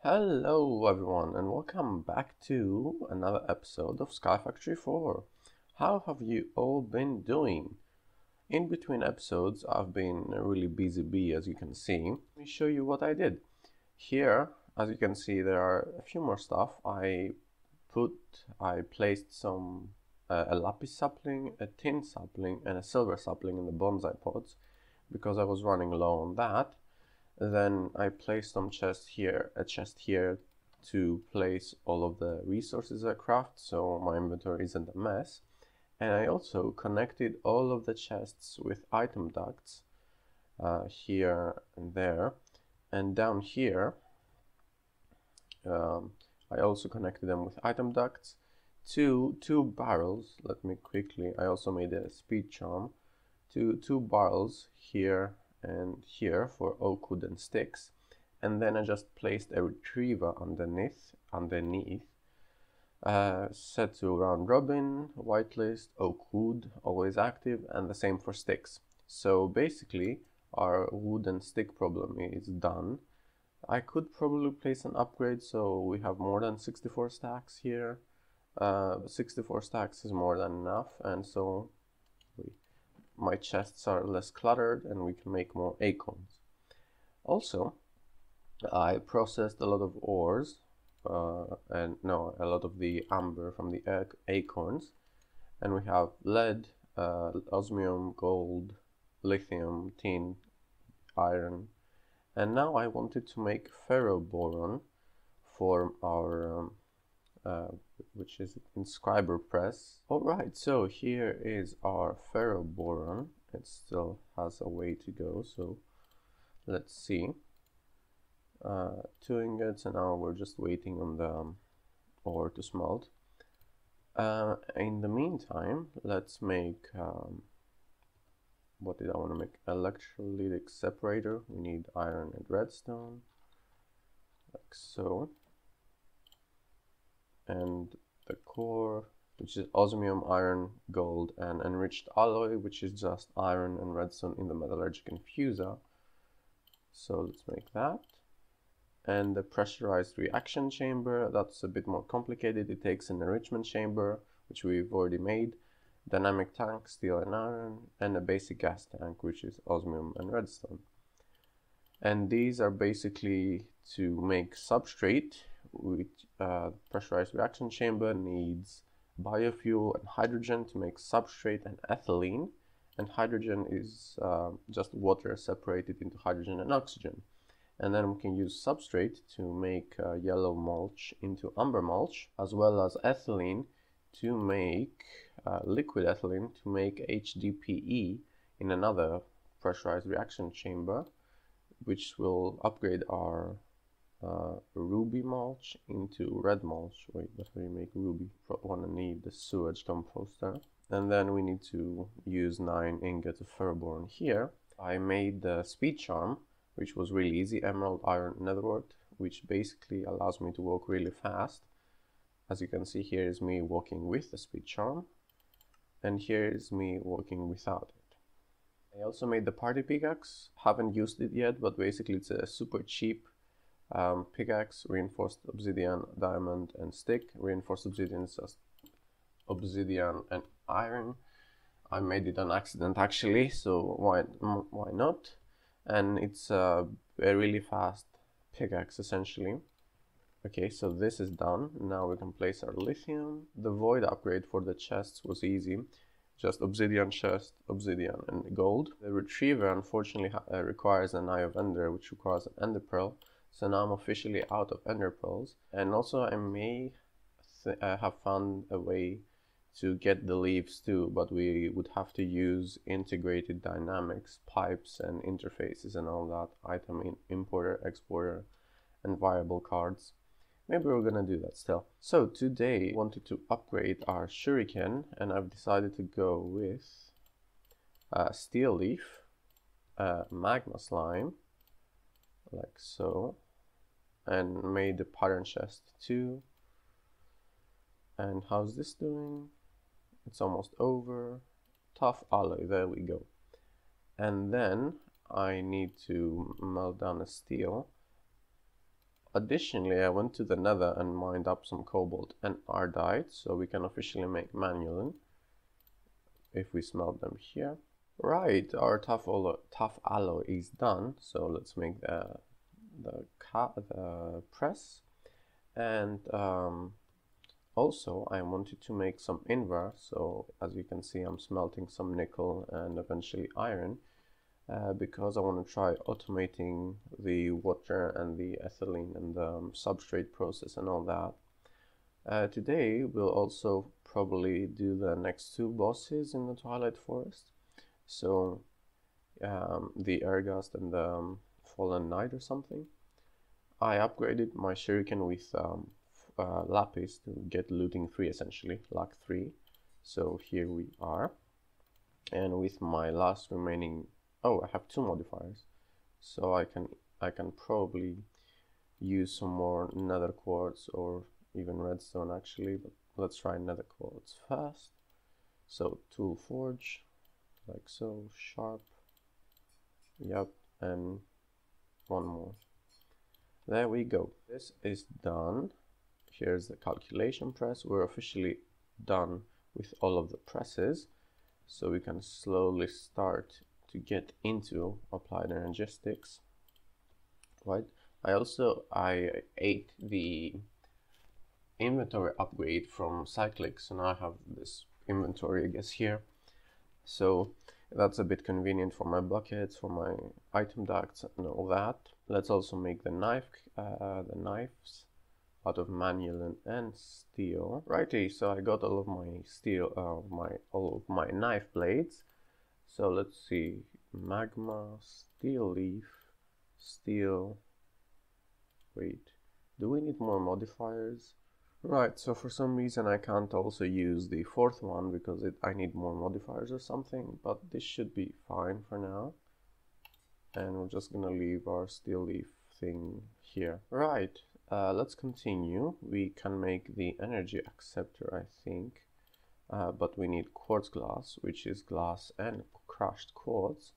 Hello everyone and welcome back to another episode of Sky Factory 4. How have you all been doing? In between episodes I've been a really busy bee, as you can see. Let me show you what I did. Here, as you can see, there are a few more stuff. I placed some a lapis sapling, a tin sapling and a silver sapling in the bonsai pots because I was running low on that. Then I placed some chest here, a chest here to place all of the resources I craft so my inventory isn't a mess. And I also connected all of the chests with item ducts here and there. And down here, I also connected them with item ducts to two barrels. Let me quickly, I also made a speed charm to two barrels here and here for oak wood and sticks, and then I just placed a retriever underneath set to round robin, whitelist, oak wood, always active, and the same for sticks. So basically our wood and stick problem is done. I could probably place an upgrade so we have more than 64 stacks here. 64 stacks is more than enough, and so my chests are less cluttered and we can make more acorns. Also, I processed a lot of ores a lot of the amber from the acorns, and we have lead, osmium, gold, lithium, tin, iron, and now I wanted to make ferro boron for our which is inscriber press. Alright, so here is our ferro boron. It still has a way to go, so let's see. 2 ingots, and now we're just waiting on the ore to smelt. In the meantime, let's make what did I want to make? Electrolytic separator. We need iron and redstone, like so. And the core, which is osmium, iron, gold, and enriched alloy, which is just iron and redstone in the metallurgic infuser. So let's make that. And the pressurized reaction chamber, that's a bit more complicated. It takes an enrichment chamber, which we've already made, dynamic tank, steel and iron, and a basic gas tank, which is osmium and redstone. And these are basically to make substrate, which pressurized reaction chamber needs biofuel and hydrogen to make substrate and ethylene, and hydrogen is just water separated into hydrogen and oxygen. And then we can use substrate to make yellow mulch into umber mulch, as well as ethylene to make liquid ethylene to make HDPE in another pressurized reaction chamber, which will upgrade our ruby mulch into red mulch. Wait, before we make ruby, want to need the sewage composter. And then we need to use 9 ingots of ferro boron here. I made the speed charm, which was really easy, emerald, iron, netherwort, which basically allows me to walk really fast. As you can see, here is me walking with the speed charm, and here is me walking without it. I also made the party pickaxe. Haven't used it yet, but basically it's a super cheap pickaxe, reinforced obsidian, diamond, and stick. Reinforced obsidian is just obsidian and iron. I made it on accident actually, so why not? And it's a really fast pickaxe essentially. Okay, so this is done. Now we can place our lithium. The void upgrade for the chests was easy. Just obsidian chest, obsidian, and gold. The retriever unfortunately requires an eye of ender, which requires an ender pearl. So now I'm officially out of ender pearls. And also I may have found a way to get the leaves too, but we would have to use integrated dynamics, pipes and interfaces and all that, item importer, exporter, and variable cards. Maybe we're gonna do that still. So today I wanted to upgrade our shuriken, and I've decided to go with steel leaf, magma slime, like so, and made the pattern chest too. And how's this doing? It's almost over. Tough alloy, there we go. And then I need to melt down a steel. Additionally, I went to the nether and mined up some cobalt and ardite, so we can officially make manulin if we smelt them here. Right, our tough alloy is done, so let's make the press. And also I wanted to make some invar, so as you can see I'm smelting some nickel and eventually iron, because I want to try automating the water and the ethylene and the substrate process and all that. Today we'll also probably do the next two bosses in the Twilight Forest, so the UR-GHAST and the Fallen Knight or something. I upgraded my shuriken with lapis to get looting 3 essentially, luck 3. So here we are. And with my last remaining, oh, I have 2 modifiers. So I can probably use some more nether quartz or even redstone actually, but let's try nether quartz first. So tool forge, like so, sharp, yep, and one more. There we go. This is done. Here's the calculation press. We're officially done with all of the presses, so we can slowly start to get into applied energistics. Right. I ate the inventory upgrade from Cyclic, so now I have this inventory, I guess, here. So that's a bit convenient for my buckets, for my item ducts and all that. Let's also make the knives out of manulin and steel. Righty, so I got all of my steel, all of my knife blades. So let's see, magma, steel leaf, steel. Wait, do we need more modifiers? Right, so for some reason I can't also use the 4th one because I need more modifiers or something, but this should be fine for now. And we're just gonna leave our steel leaf thing here. Right, let's continue. We can make the energy acceptor, I think, but we need quartz glass, which is glass and crushed quartz.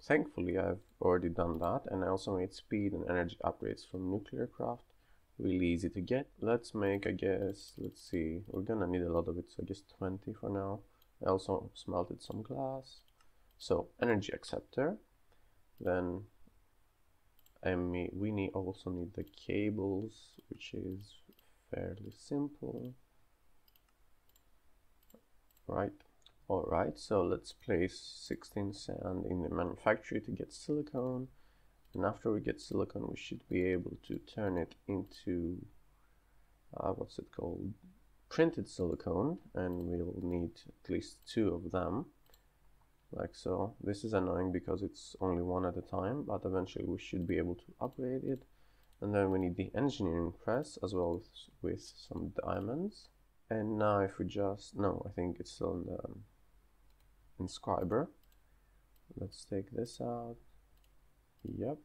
Thankfully, I've already done that, and I also made speed and energy upgrades from nuclear craft. Really easy to get. Let's make, I guess, let's see, we're gonna need a lot of it, so I guess 20 for now. I also smelted some glass. So, energy acceptor. Then we also need the cables, which is fairly simple. Right. Alright, so let's place 16 sand in the manufactory to get silicone. And after we get silicone, we should be able to turn it into, what's it called? Printed silicone, and we'll need at least 2 of them. Like so. This is annoying because it's only 1 at a time, but eventually we should be able to upgrade it. And then we need the engineering press as well with some diamonds. And now if we just, no, I think it's still in the inscriber. Let's take this out. Yep.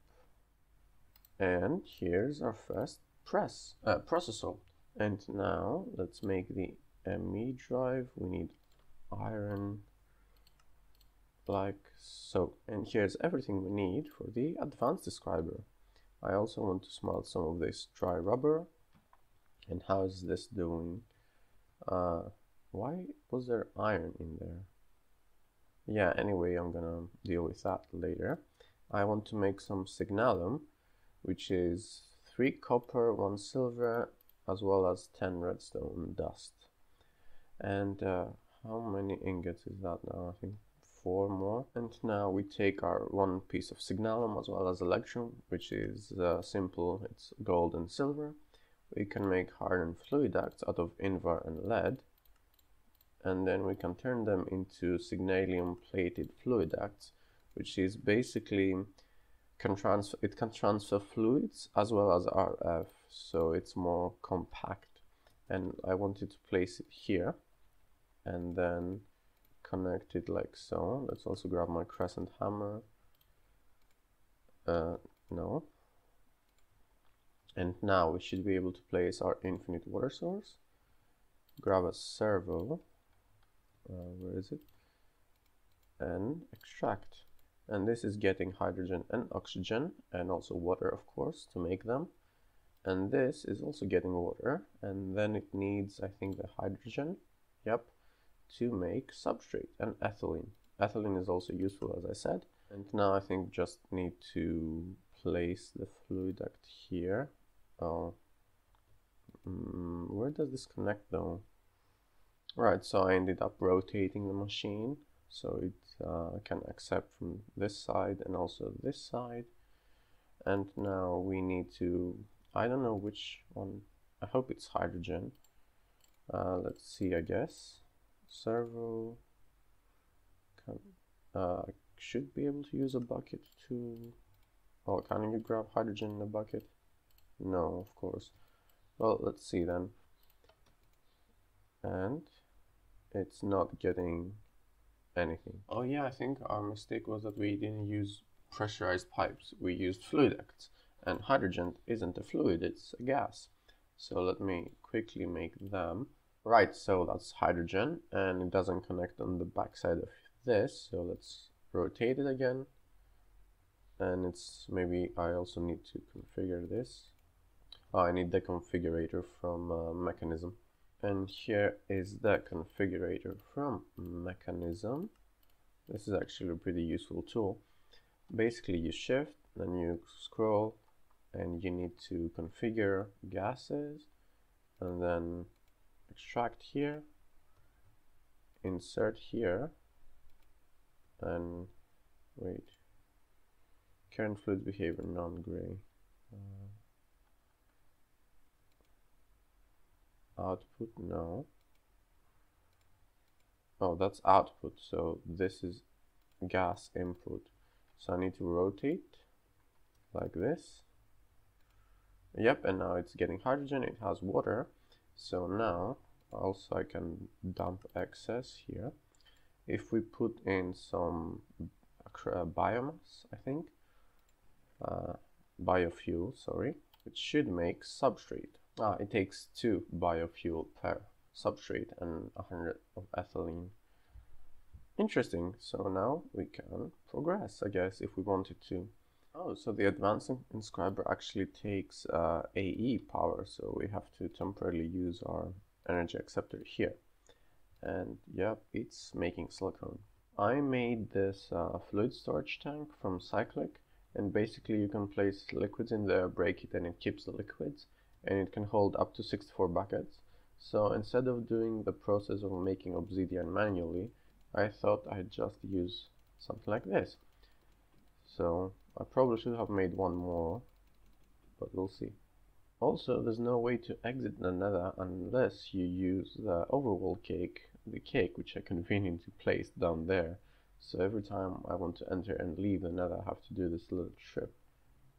And here's our first processor. And now let's make the ME drive. We need iron, like so. And here's everything we need for the advanced describer. I also want to smelt some of this dry rubber. And how is this doing? Why was there iron in there? Yeah, anyway, I'm gonna deal with that later. I want to make some signalum, which is 3 copper, 1 silver, as well as 10 redstone dust. And how many ingots is that now? I think 4 more. And now we take our 1 piece of signalum as well as electrum, which is simple, it's gold and silver. We can make hardened fluid ducts out of invar and lead. And then we can turn them into signalium plated fluid ducts, which is basically can transfer fluids as well as RF, so it's more compact. And I wanted to place it here and then connect it like so. Let's also grab my crescent hammer. No. And now we should be able to place our infinite water source. Grab a servo. Where is it? And extract. And this is getting hydrogen and oxygen and also water, of course, to make them. And this is also getting water, and then it needs, I think, the hydrogen, yep, to make substrate and ethylene. Ethylene is also useful, as I said. And now I think just need to place the fluid duct here. Oh, where does this connect though? Right, so I ended up rotating the machine so it can accept from this side and also this side. And now we need to, I don't know which one, I hope it's hydrogen. Let's see, I guess. Servo, I should be able to use a bucket to, oh, can you grab hydrogen in a bucket? No, of course. Well, let's see then. And it's not getting anything. Oh yeah, I think our mistake was that we didn't use pressurized pipes. We used fluid ducts, and hydrogen isn't a fluid, it's a gas. So let me quickly make them. Right, so that's hydrogen, and it doesn't connect on the backside of this, so let's rotate it again. And it's, maybe I also need to configure this. Oh, I need the configurator from mechanism. And here is the configurator from mechanism. This is actually a pretty useful tool. Basically you shift, then you scroll, and you need to configure gases, and then extract here, insert here, and wait, current fluid behavior non-gray. Output, no. Oh, that's output, so this is gas input. So I need to rotate like this. Yep, and now it's getting hydrogen, it has water. So now also I can dump excess here. If we put in some biomass, I think, biofuel, sorry, it should make substrate. It takes 2 biofuel per substrate and 100 of ethylene. Interesting, so now we can progress, I guess, if we wanted to. Oh, so the advanced inscriber actually takes AE power, so we have to temporarily use our energy acceptor here. And yep, it's making silicone. I made this fluid storage tank from Cyclic, and basically you can place liquids in there, break it, and it keeps the liquids, and it can hold up to 64 buckets. So instead of doing the process of making obsidian manually, I thought I'd just use something like this. So I probably should have made one more, but we'll see. Also, there's no way to exit the nether unless you use the overwall cake, the cake which I conveniently placed down there. So every time I want to enter and leave the nether, I have to do this little trip,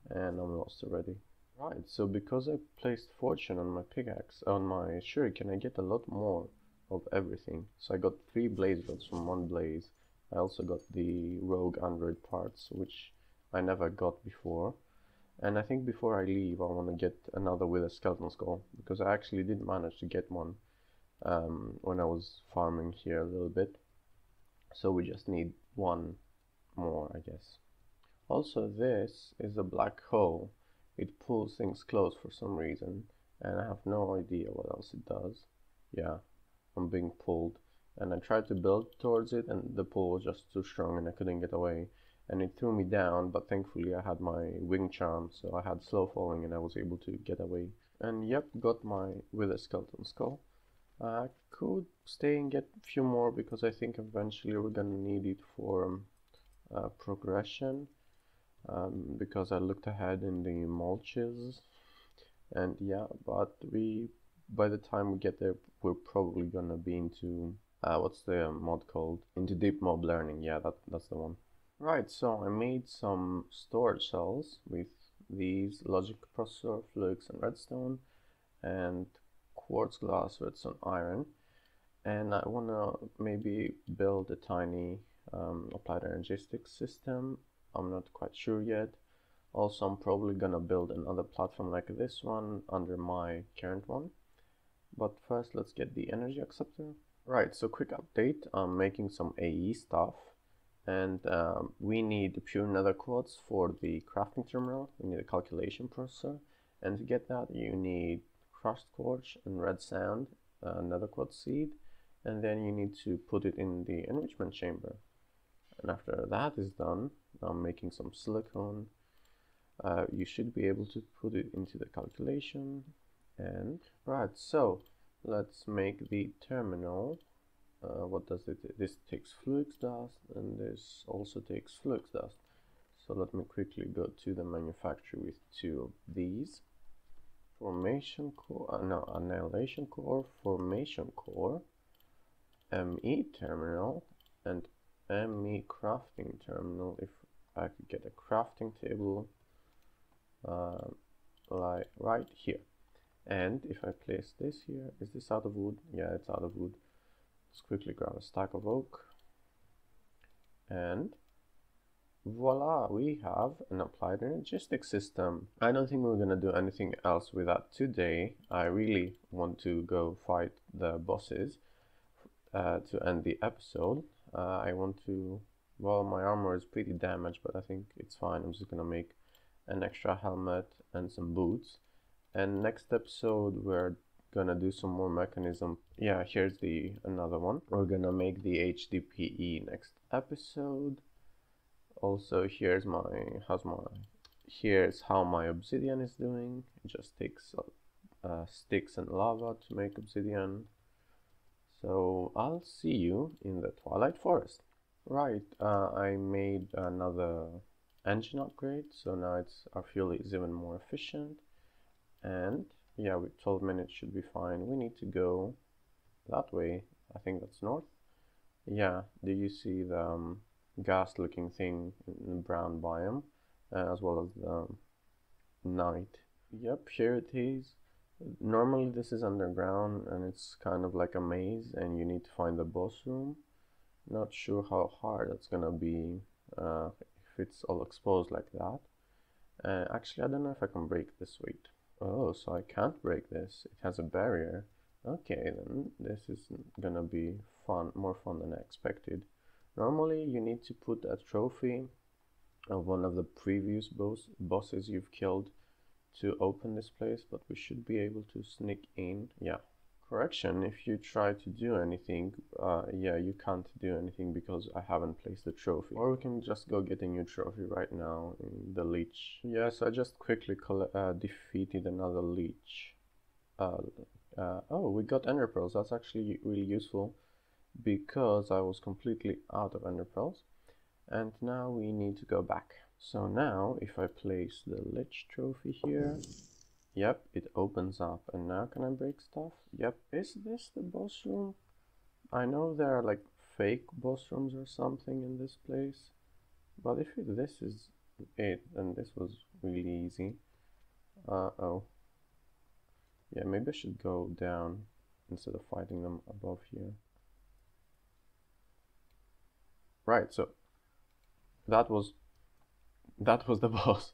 and I'm lost already. Right, so because I placed fortune on my pickaxe, on my shuriken, I get a lot more of everything. So I got 3 blaze rods from one blaze. I also got the rogue android parts, which I never got before. And I think before I leave, I want to get another with a skeleton skull, because I actually did manage to get one when I was farming here a little bit. So we just need one more, I guess. Also, this is a black hole. It pulls things close for some reason, and I have no idea what else it does. Yeah, I'm being pulled, and I tried to build towards it, and the pull was just too strong and I couldn't get away, and it threw me down, but thankfully I had my wing charm, so I had slow falling and I was able to get away. And yep, got my wither skeleton skull. I could stay and get a few more because I think eventually we're gonna need it for progression. Because I looked ahead in the mulches, and yeah, but by the time we get there, we're probably gonna be into what's the mod called? Into deep mob learning. Yeah, that's the one. Right, so I made some storage cells with these logic processor, flux, and redstone, and quartz glass, redstone, iron, and I wanna maybe build a tiny applied energistics system. I'm not quite sure yet. Also, I'm probably gonna build another platform like this one under my current one. But first, let's get the energy acceptor. Right, so quick update. I'm making some AE stuff, and we need pure nether quartz for the crafting terminal. We need a calculation processor, And to get that, you need crushed quartz and red sand, another quartz seed, and then you need to put it in the enrichment chamber. And after that is done, I'm making some silicone. You should be able to put it into the calculation. And right, so let's make the terminal. What does it do? This takes flux dust, and this also takes flux dust. So let me quickly go to the manufacturer with 2 of these. Formation core, no, annihilation core, formation core, ME terminal, and ME crafting terminal. If I could get a crafting table like right here. And if I place this here, is this out of wood? Yeah, it's out of wood. Let's quickly grab a stack of oak. And voila, we have an applied energistic system. I don't think we're gonna do anything else with that today. I really want to go fight the bosses to end the episode. I want to, well, my armor is pretty damaged, but I think it's fine. I'm just gonna make an extra helmet and some boots. And next episode we're gonna do some more mechanism. Yeah, here's another one. We're gonna make the HDPE next episode. Also, here's how my obsidian is doing. It just takes sticks and lava to make obsidian. So I'll see you in the Twilight Forest. Right, I made another engine upgrade, so now our fuel is even more efficient. And yeah, with 12 minutes should be fine. We need to go that way. I think that's north. Yeah, do you see the ghast looking thing in the brown biome, as well as the night? Yep, here it is. Normally this is underground and it's kind of like a maze, and you need to find the boss room. Not sure how hard that's gonna be if it's all exposed like that. Actually, I don't know if I can break this. Wait. Oh, so I can't break this. It has a barrier. Okay, then this is gonna be fun, more fun than I expected. Normally you need to put a trophy of one of the previous bosses you've killed to open this place, but we should be able to sneak in. Yeah. Correction, if you try to do anything, yeah, you can't do anything because I haven't placed the trophy. Or we can just go get a new trophy right now in the leech. Yeah, so I just quickly defeated another leech. Oh, we got ender pearls. That's actually really useful because I was completely out of ender pearls. And now we need to go back. So now if I place the leech trophy here, yep, it opens up. And now can I break stuff? Yep. Is this the boss room? I know there are like fake boss rooms or something in this place, but if this is it, then this was really easy. Oh. Yeah, maybe I should go down instead of fighting them above here. Right, so that was the boss.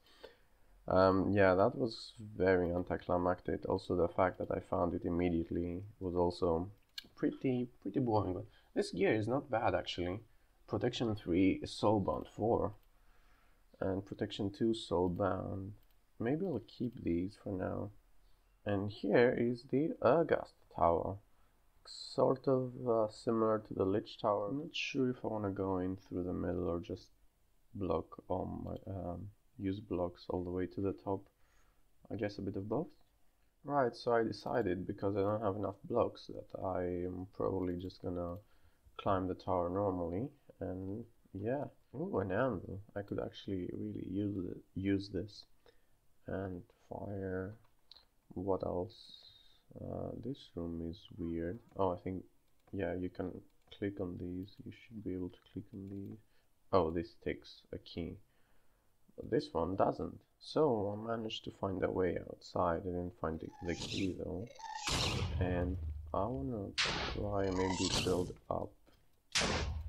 Yeah, that was very anticlimactic. Also, the fact that I found it immediately was also pretty boring. But this gear is not bad actually. Protection 3 is soulbound 4, and protection 2 soulbound. Maybe I'll keep these for now. And here is the UR-GHAST tower, sort of similar to the Lich tower. I'm not sure if I want to go in through the middle or just block all my use blocks all the way to the top. I guess a bit of both. Right, so I decided, because I don't have enough blocks, that I am probably just gonna climb the tower normally. And yeah, ooh, an anvil. I could actually really use this. And fire. What else? This room is weird. Oh, I think, yeah, you can click on these. You should be able to click on these. Oh, this takes a key. But this one doesn't. So I managed to find a way outside. I didn't find the key though. And I wanna try maybe build up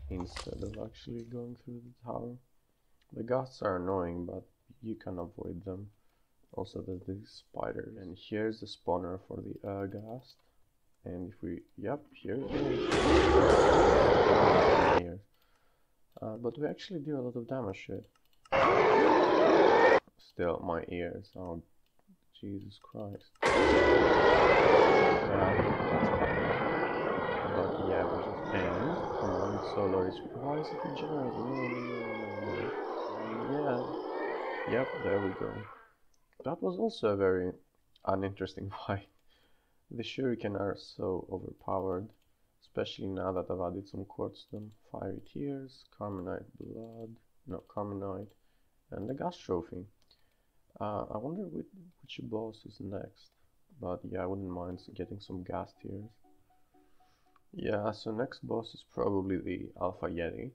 instead of actually going through the tower. The ghasts are annoying, but you can avoid them. Also there's these spiders. And here's the spawner for the UR-GHAST. And if we, yep, here it is. Here. But we actually do a lot of damage to it. Still, my ears, oh Jesus Christ. Yeah, that's fine. But yeah, we'll just end. Come on, solar is... Why is it regenerating? No. Yeah. Yep, there we go. That was also a very uninteresting fight. The shuriken are so overpowered, especially now that I've added some quartz to them. Fiery tears, carmenite blood, no, carmenite, and the gas trophy. I wonder which boss is next, but yeah, I wouldn't mind getting some gas tears. Yeah, so next boss is probably the Alpha Yeti,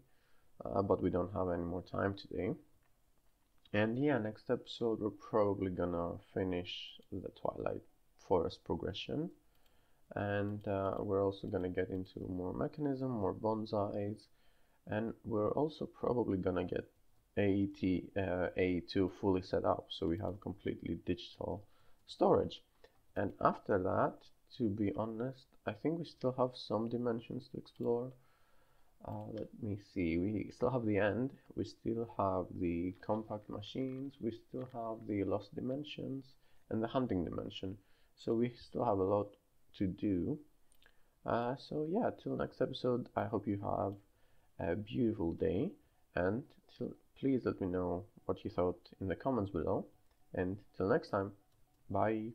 but we don't have any more time today. And yeah, next episode we're probably gonna finish the Twilight Forest progression, and we're also gonna get into more mechanism, more bonsais, and we're also probably gonna get AET A2 fully set up, so we have completely digital storage. And after that, to be honest, I think we still have some dimensions to explore. Let me see, we still have the end, we still have the compact machines, we still have the lost dimensions, and the hunting dimension. So we still have a lot to do. So yeah, till next episode, I hope you have a beautiful day, and please let me know what you thought in the comments below. And till next time, bye.